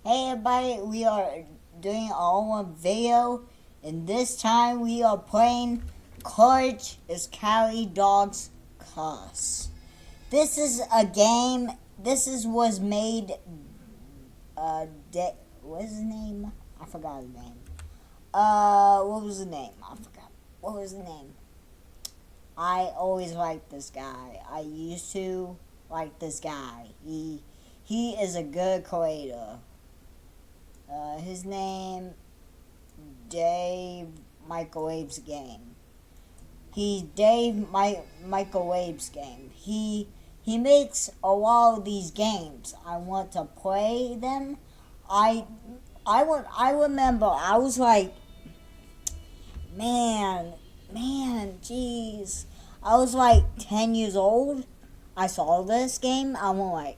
Hey everybody, we are doing our own video, and this time we are playing Courage is Cali Dog's Cuss. This is a game, was made, what is his name? I forgot his name. What was the name? I forgot. What was the name? I always liked this guy. I used to like this guy. He is a good creator. His name, Dave Microwaves Game. He's Dave Microwaves Game. He makes a lot of these games. I want to play them. I remember I was like, man, jeez. I was like 10 years old. I saw this game. I'm like,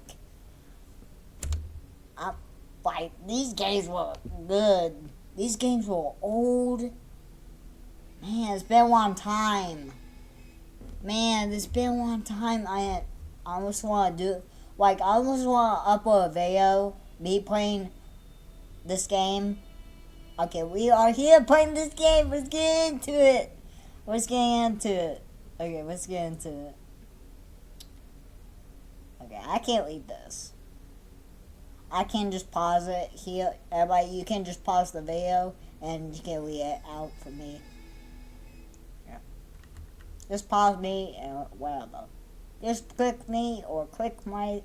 these games were good. These games were old. Man, it's been a long time. I almost want to I almost want to upload a video, me playing this game. Okay, we are here playing this game. Let's get into it. Okay, let's get into it. Okay, I can't leave this. I can just pause it here. Everybody, you can just pause the video and you can leave it out for me. Yeah. Just pause me and whatever. Just click me or click my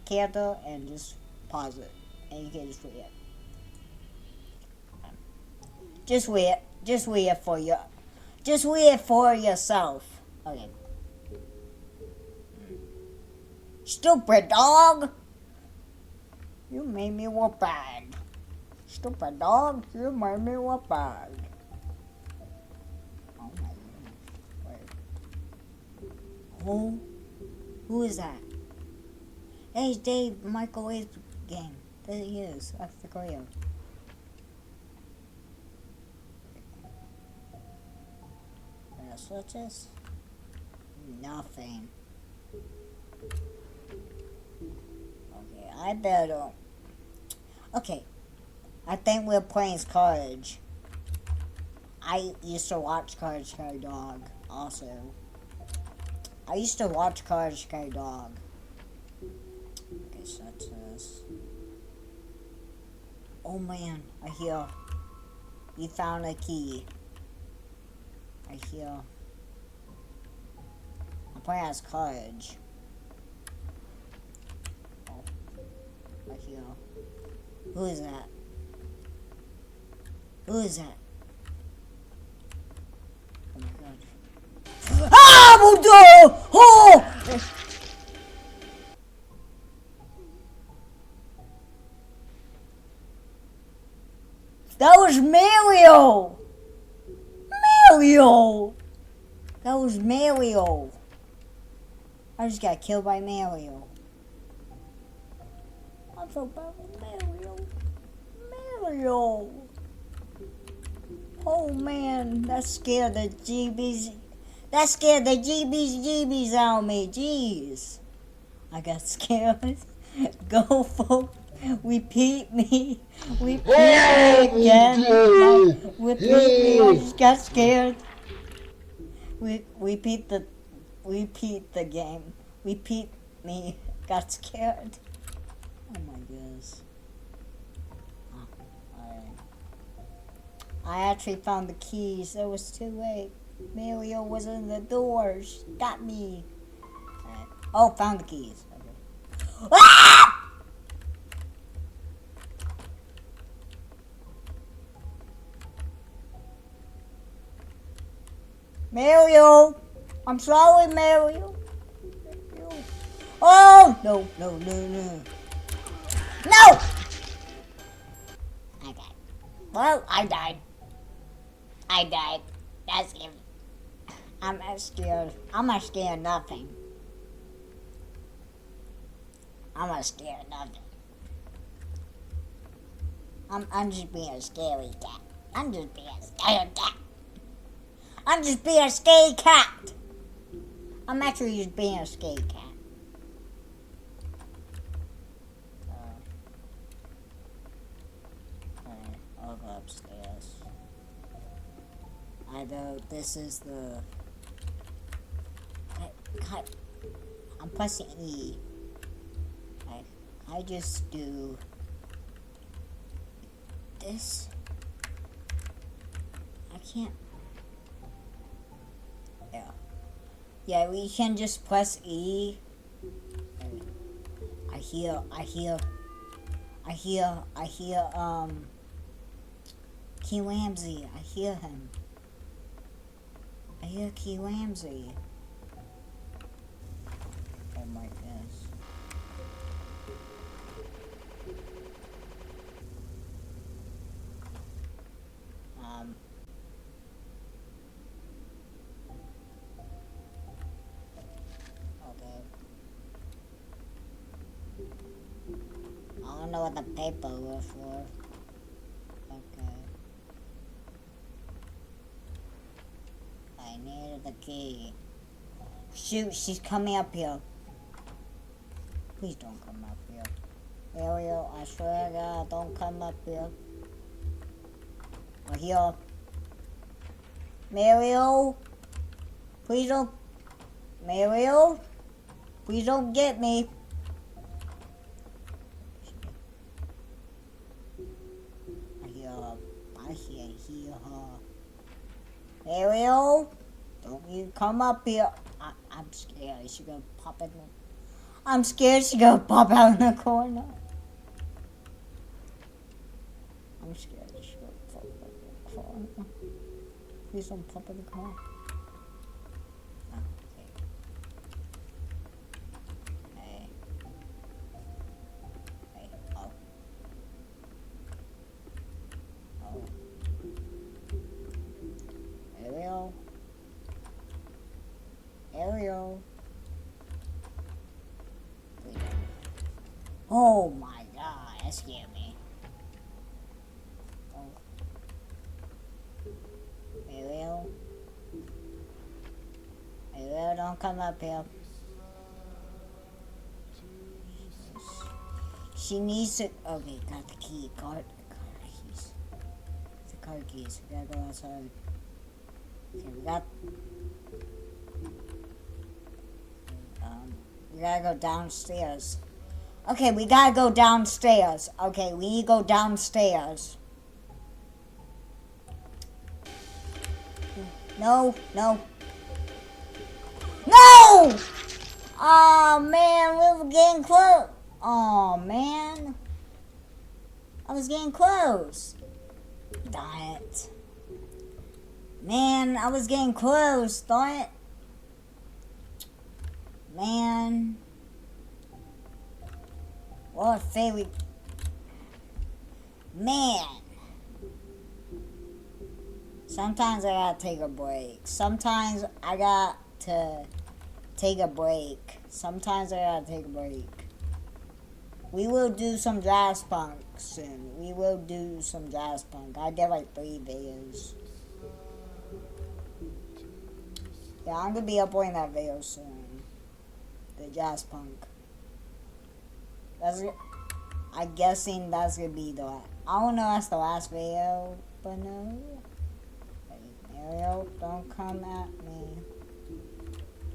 character and just pause it. And you can just read it. Just read it. Just read it for you. Just read it for yourself. Okay. Stupid dog! You made me look bad. Stupid dog, you made me look bad. Oh my goodness. Wait. Who is that? Hey, it's Dave Microwave Game. There he is. That's the player. What's this? Nothing. Okay, I better. Okay, I think we're playing Courage. I used to watch Courage Cali Dog also. I used to watch Courage Cali Dog. Okay, so that's this. Oh man, I hear. You found a key. I hear. I'm playing as Courage. Oh, I hear. Who is that? Who is that? Oh my god. Ah! Oh! That was Mario! Mario! That was Mario. I just got killed by Mario. I'm so bad with Mario. Mario. Oh man, that scared the GBs. That scared the GBs out of me. Jeez. I got scared. Go for repeat me. Repeat me again. Repeat me. I just got scared. Repeat the game. Repeat me. Got scared. Oh my goodness. I actually found the keys. It was too late. Mario was in the doors. Got me. Oh, found the keys. Okay. Ah! Mario! I'm sorry, Mario. Oh! No. No! I died. Well, I died. That's him. I'm not scared. I'm not scared of nothing. I'm not scared of nothing. I'm just being a scary cat. I'm just being a scared cat. I'm actually just being a scared cat. Either this is the... I'm pressing E. I just do this. I can't. Yeah. Yeah, we can just press E. I hear, Key Ramsey. I hear him. I hear Key Ramsey. Oh my goodness. Okay. I don't know what the paper was for. Okay. I needed the key. Shoot, she's coming up here. Please don't come up here. Ariel, I swear to God, don't come up here. Or here. Mario? Please don't. Mario? Please don't get me. I hear her. Ariel? Don't you come up here. I'm scared. She's gonna pop in. I'm scared she's gonna pop out in the corner. I'm scared she's gonna pop in the corner. Please don't pop in the corner. Okay. Hey. Hey. Oh. Oh. Ariel. Ariel. Oh my God, that scared me. Oh. Ariel? Ariel, don't come up here. She needs to... Okay, got the key. Car keys. The car keys. We gotta go outside. Okay, we gotta go downstairs. Okay, we gotta go downstairs. Okay, we need to go downstairs. No, no. No! Oh, man, we were getting close. Oh, man. I was getting close. Darn it. Man, I was getting close. Darn it. Man. What a fairy. Man. Sometimes I gotta take a break. Sometimes I got to take a break. Sometimes I gotta take a break. We will do some jazz punk soon. We will do some jazz punk. I did like 3 videos. Yeah, I'm gonna be uploading that video soon. The jazz punk. I'm guessing that's gonna be the... I don't know if that's the last video, but no. Ariel, don't come at me.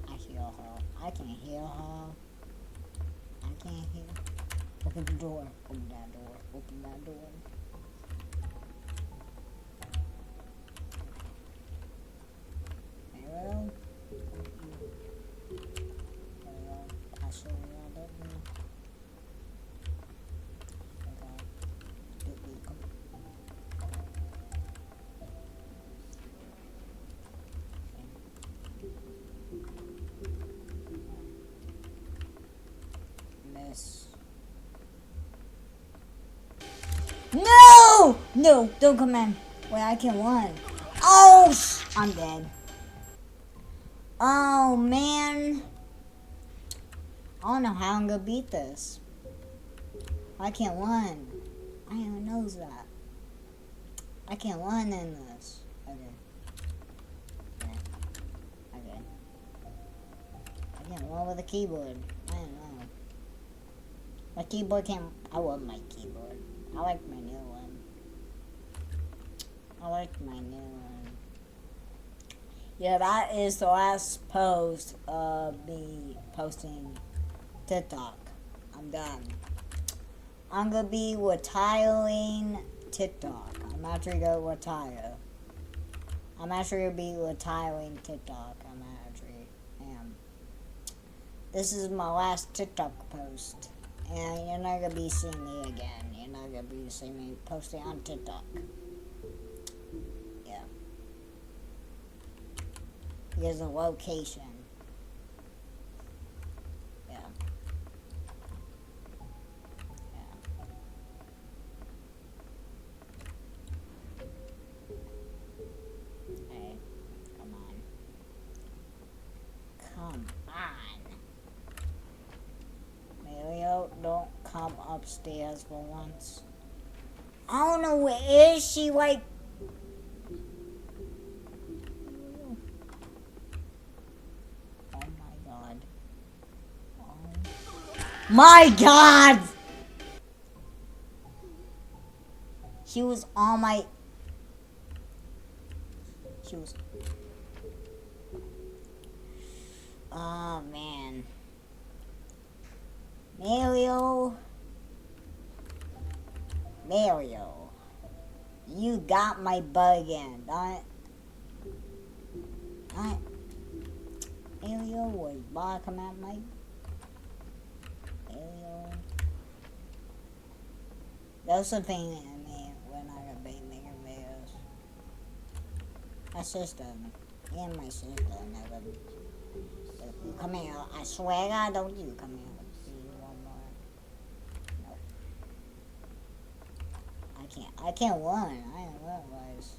I hear her. I can hear her. I can't hear. Open the door. Open that door. Open that door. Ariel? Ariel, I swear I don't know. No! No, don't come in. Wait, I can run. Oh, I'm dead. Oh, man. I don't know how I'm gonna beat this. I can't run. I didn't know that. I can't run in this. Okay. Okay. Okay. I can't run with a keyboard. I don't know. My keyboard can't... I love my keyboard. I like my new one. I like my new one. Yeah, that is the last post of me posting TikTok. I'm done. I'm gonna be retiring TikTok. I'm actually gonna retire. I'm actually gonna be retiring TikTok. I'm actually am. This is my last TikTok post. And you're not gonna be seeing me again. You're not gonna be seeing me posting on TikTok. Yeah. Here's a location. Yeah. Yeah. Hey, come on. Come on. Mario, don't come upstairs for once. I don't know, where is she? Like, oh my god. Oh my god! She was on my. She was. Oh man. Mario. Mario. You got my butt again, don't it? Don't it? Mario was barking at my. Mario. That's the thing I mean, we're not gonna be making videos. My sister and my sister never. You come here. I swear God, don't you come here. See you one more. Nope. I can't run. I didn't realize.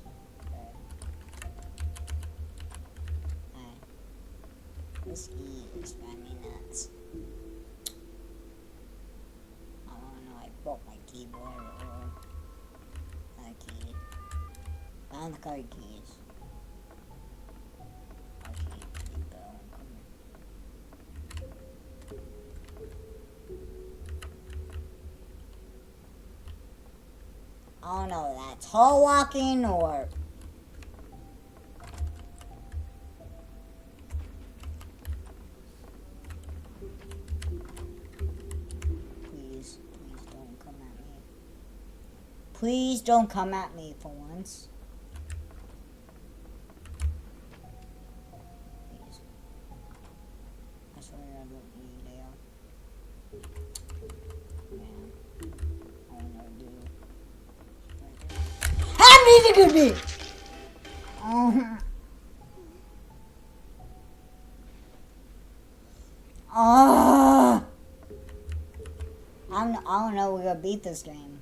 This E is driving me nuts. I don't know. I broke my keyboard or a key. Found the card keys. Okay, go. Come here. I don't know, that's tall walking or. Please don't come at me. Please don't come at me for once. Please. I swear I don't need there. Man, I don't know what to do. Me. Oh. I don't know. We're gonna beat this game.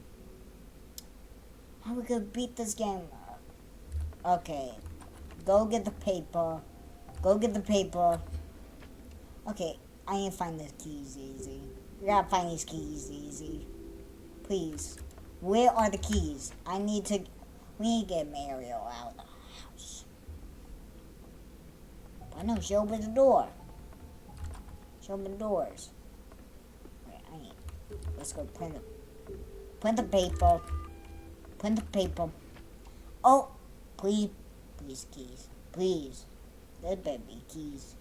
How are we gonna beat this game? Okay, go get the paper. Go get the paper. Okay, I need to find the keys easy. We gotta find these keys easy. Please, where are the keys? We need to get Mario out of the house. I know, she opened the door. She opened the doors. Wait, let's go print the paper. Print the paper. Oh, please, keys. Please. There better be keys.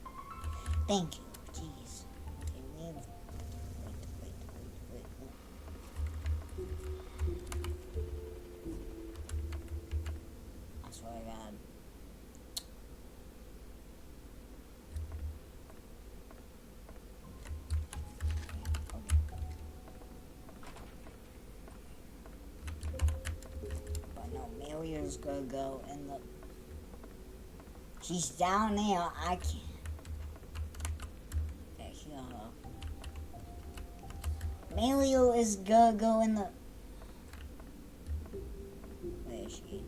Thank you. Jeez. Okay, wait. I swear to God. But no, Mario's gonna go in the. She's down there. I can't. Mario is gonna go in the. Where is she?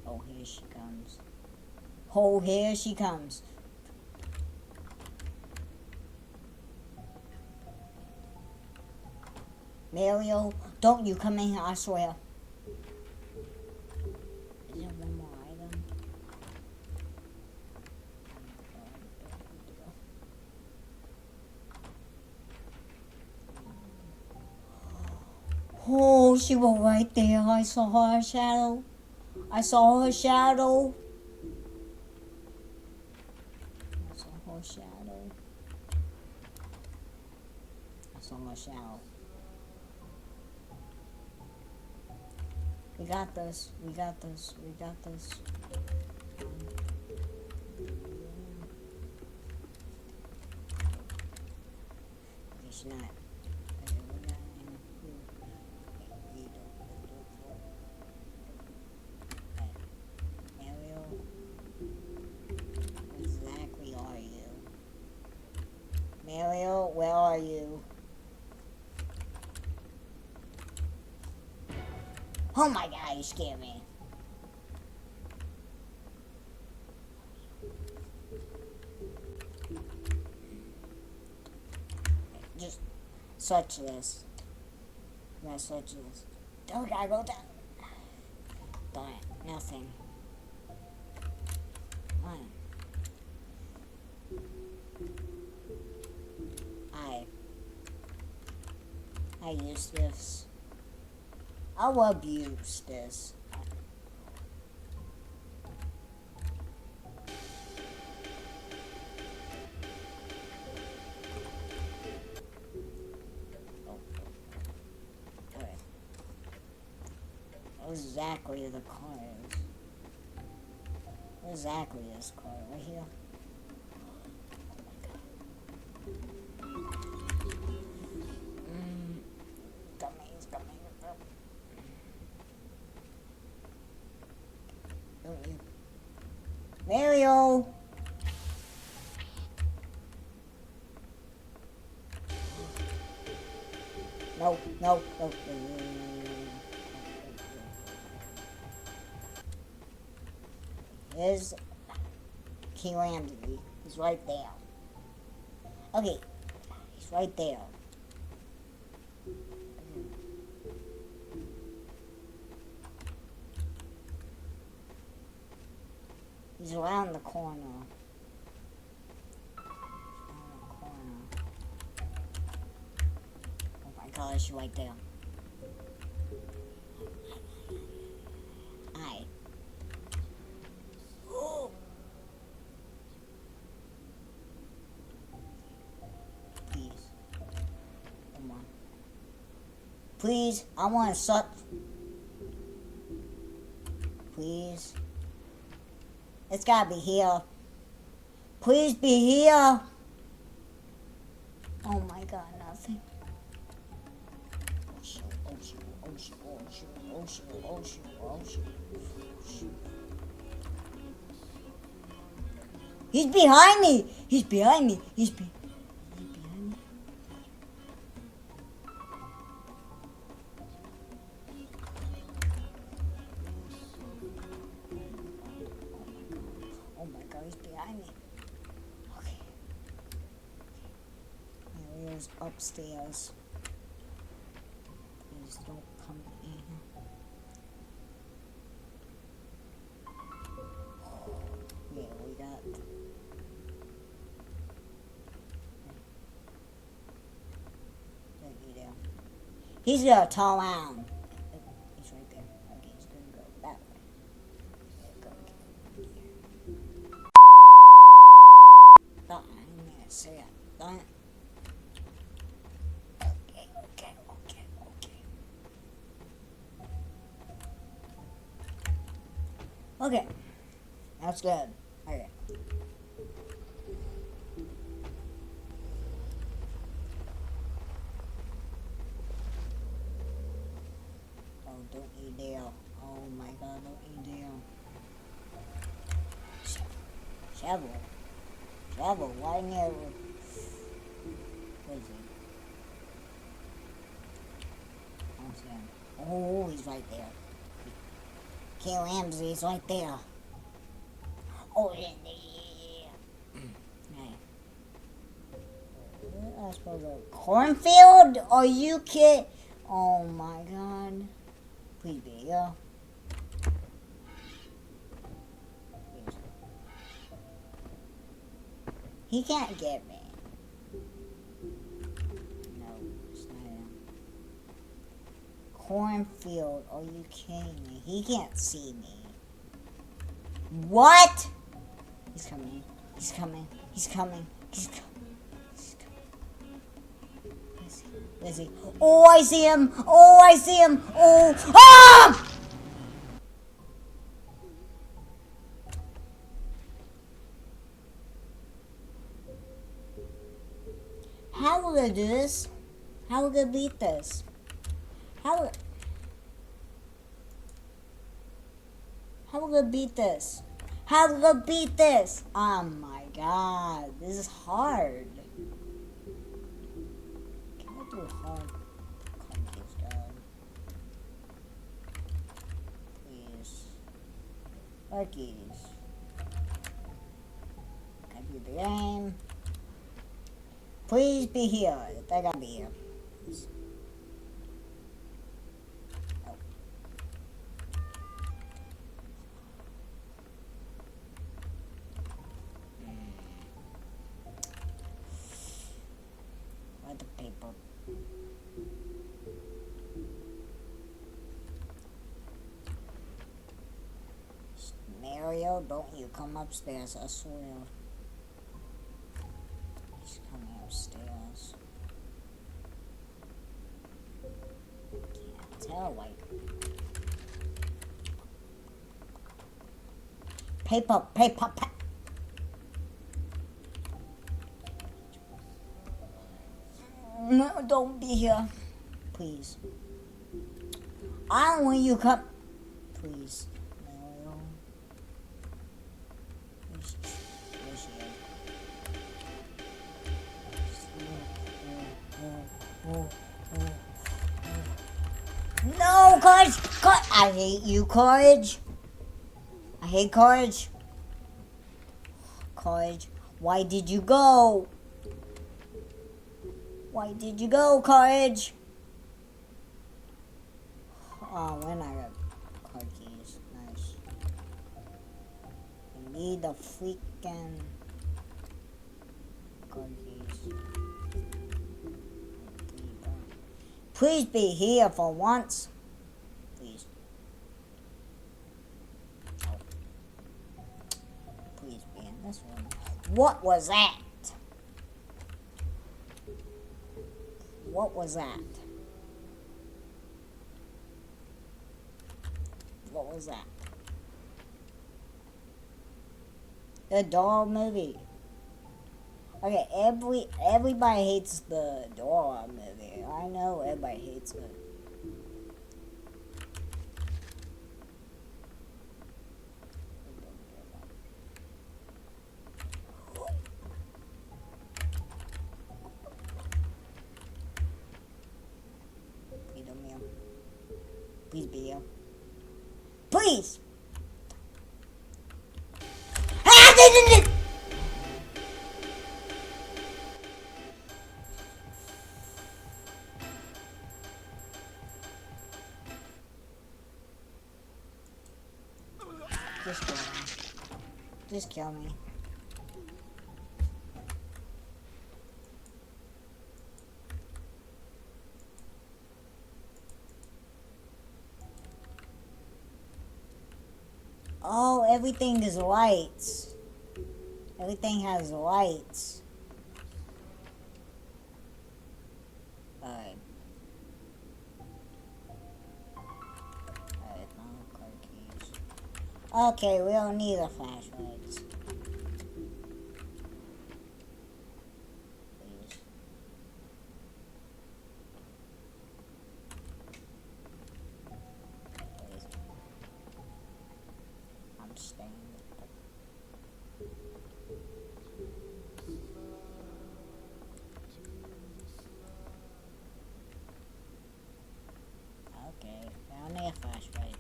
Oh, here she comes. Oh, here she comes. Mario, don't you come in here, I swear. Is there one more item? Oh, she was right there. I saw her shadow. a shadow. I saw a shadow. We got this. We got this. We got this. It's not. Exactly are you? Mario, where are you? Oh my god, you scared me. Just search this. I'm gonna search this. Oh, gotta go down. Darn it, nothing. I use this. I'll abuse this. Exactly the cars. Exactly this car right here. Gummies. Don't you? Mario! No. Here's King Ramsey. He's right there. Okay, he's right there. He's around the corner. Oh my gosh, he's right there. Hi. Please. Come on. Please, I want to suck. Please. It's gotta be here. Please be here. Oh my god, nothing. Oh shoot. He's behind me. He's behind me. Oh my god, he's behind me. Okay. Mario's upstairs. Please don't come in. Yeah, we got. He's gonna turn around. He's right there. Okay, he's gonna go that way. I'm gonna say it. Don't. Okay. That's good. Okay. Oh, don't you dare. Oh my god, don't you dare. Shovel, why never? Where is he? Oh, he's right there. King Ramsey's right there. Oh, yeah. I suppose a cornfield? Are you kidding? Oh my god. Please be here. He can't get me. No, it's not him. Cornfield, are you kidding me? He can't see me. What? He's coming. He's coming. He's coming. He's coming. Where is he? Oh, I see him. Oh, I see him. Oh. Ah! How will I do this? How will I beat this? How will I beat this? How will I beat this? Oh my god, this is hard. Can I do hard? Please, God. Please. Cookies. Can I beat the game? Please be here. They gotta be here. Please. Oh. Where's the paper? Mario, don't you come upstairs, I swear. He's coming upstairs. Can't tell, like. Paper. No, don't be here. Please. I don't want you to come. Please. Mario. Where's she at? No, Courage! I hate you, Courage. I hate Courage. Courage, why did you go? Why did you go, Courage? Oh, when I got card keys. Nice. I need the freaking card keys. Please be here for once. Please. Oh. Please be in this one. What was that? What was that? What was that? The doll movie. Okay, everybody hates the doll movie. I know everybody hates it. Please be here. Please! Just kill me. Just kill me. Oh, everything is lights. Everything has lights. Alright. Alright, now card keys. Okay, we don't need the flashlights. Please. Please. I'm staying. Okay, I need a flashlight.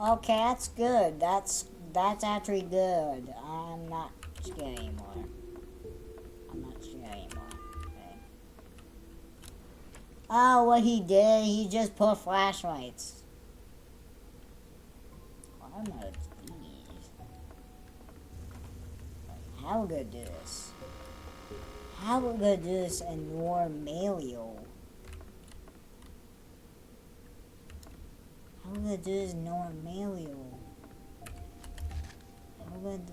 Okay, that's good. That's actually good. I'm not scared anymore. I'm not scared anymore. Okay. Oh, what he did, he just put flashlights. I'm not these. How we gonna do this? How we gonna do this in Mario? How we gonna do this in Mario? How we gonna do...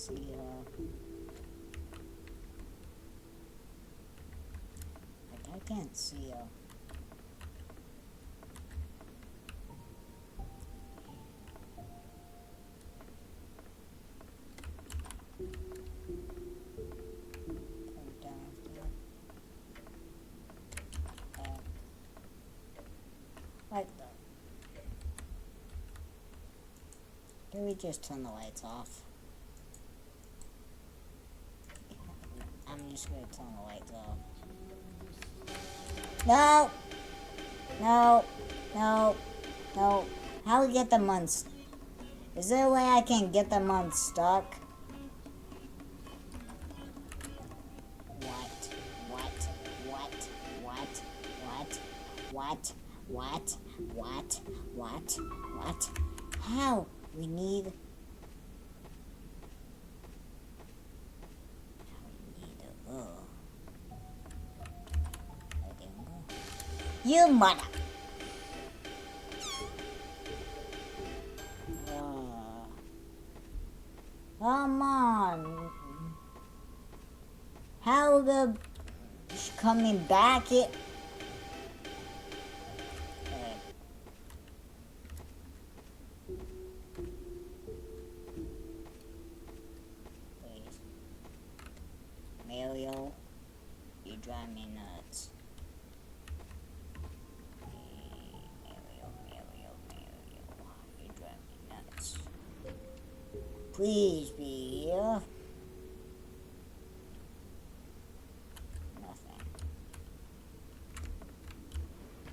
see her. Like, I can't see her. Like, can we just turn the lights off? I'm just gonna turn the lights off. No! No! No! No! How do we get them unstuck? Is there a way I can get them unstuck? What? What? What? What? What? What? What? What? What? How? We need... You mother! Come on! How the... coming back it... Please. Mario, you drive me nuts. You drive me nuts. Please be here.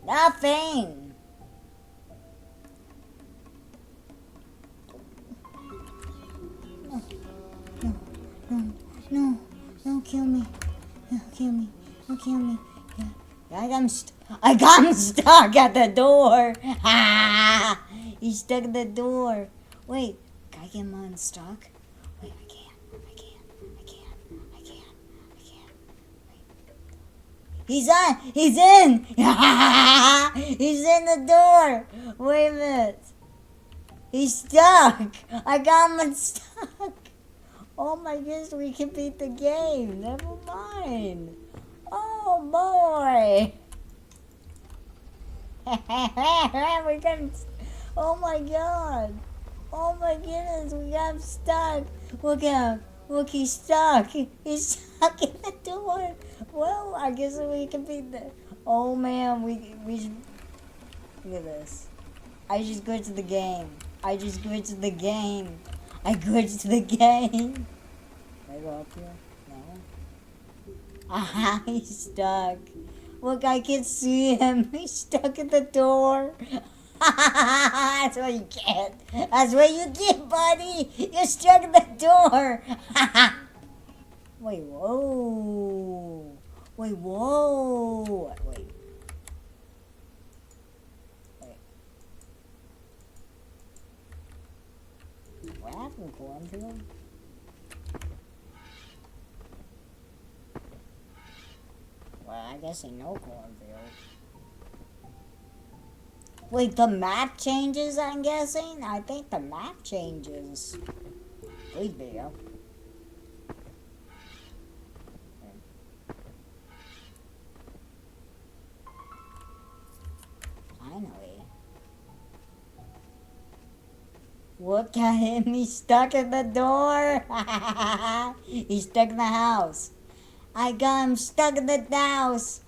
Nothing. No, don't kill me. Don't kill me. Don't kill me. Yeah. I got him stuck at the door. He's stuck at the door. Wait, can I get him unstuck? Wait, I can't. He's in! He's in the door! Wait a minute. He's stuck! I got him unstuck! Oh my goodness, we can beat the game. Never mind. Oh boy! We got him. Oh my god! Oh my goodness, we got him stuck! Look at him! Look, he's stuck! He's stuck in the door! Well, I guess we can beat the... Oh man, we should... Look at this. I just glitched the game. I glitched the game. Can I go up here? No? Ah, he's stuck. Look, I can see him. He's stuck at the door. That's what you get. That's what you get, buddy. You're stuck at the door. Wait, whoa. Wait, whoa. Wait. What happened, cornfield? Well, I guess ain't no cornfield. Wait, the map changes, I'm guessing? I think the map changes. Please be up. Finally. Look at him, he's stuck at the door. He's stuck in the house. I got him stuck in the house.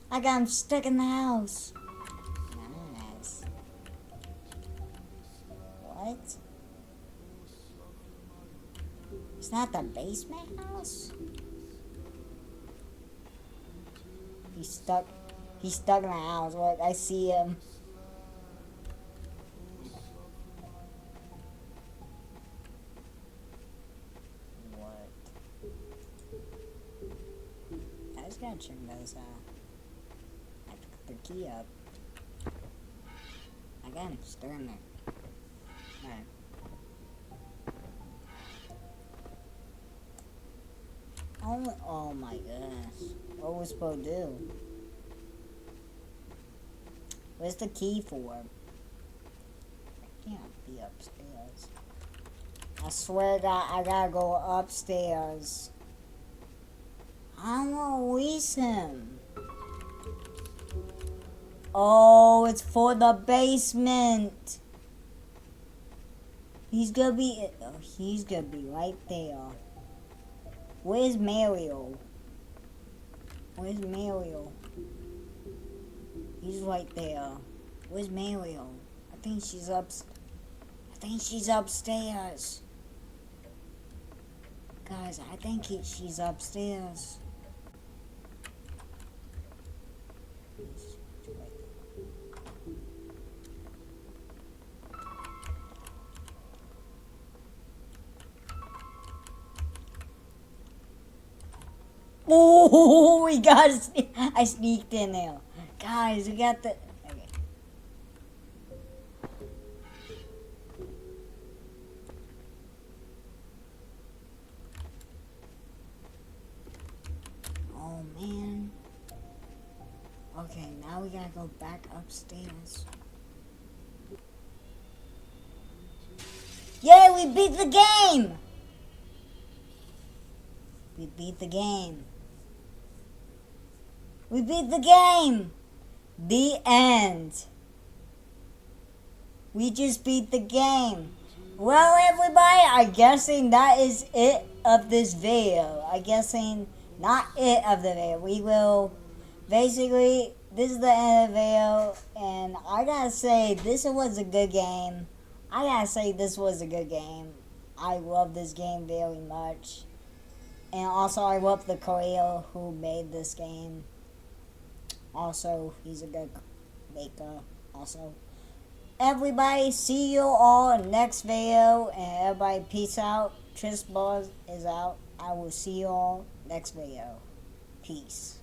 Nice. What? It's not the basement house? He's stuck in the house. Look, I see him. What? I just gotta check this out. I picked the key up. I got him stuck in there. Alright. Oh my goodness. What was we supposed to do? Where's the key for? I can't be upstairs. I I swear to God, I gotta go upstairs. I don't want to release him. Oh, it's for the basement. He's gonna be right there. Where's Mario? Where's Mario? He's right there. Where's Mario? I think she's upstairs. Guys, I think she's upstairs. Oh, we got it. I sneaked in there. Guys, we got the... Okay. Oh, man. Okay, now we gotta go back upstairs. Yeah, we beat the game! We beat the game. We beat the game! The end. We just beat the game. Well, everybody, I'm guessing that is it of this video. I'm guessing not it of the video. We will, basically, this is the end of the video. And I gotta say, this was a good game. I gotta say, this was a good game. I love this game very much. And also, I love the creator who made this game. Also, he's a good maker. Also, everybody, see you all next video. And everybody, peace out. Tristan is out. I will see you all next video. Peace.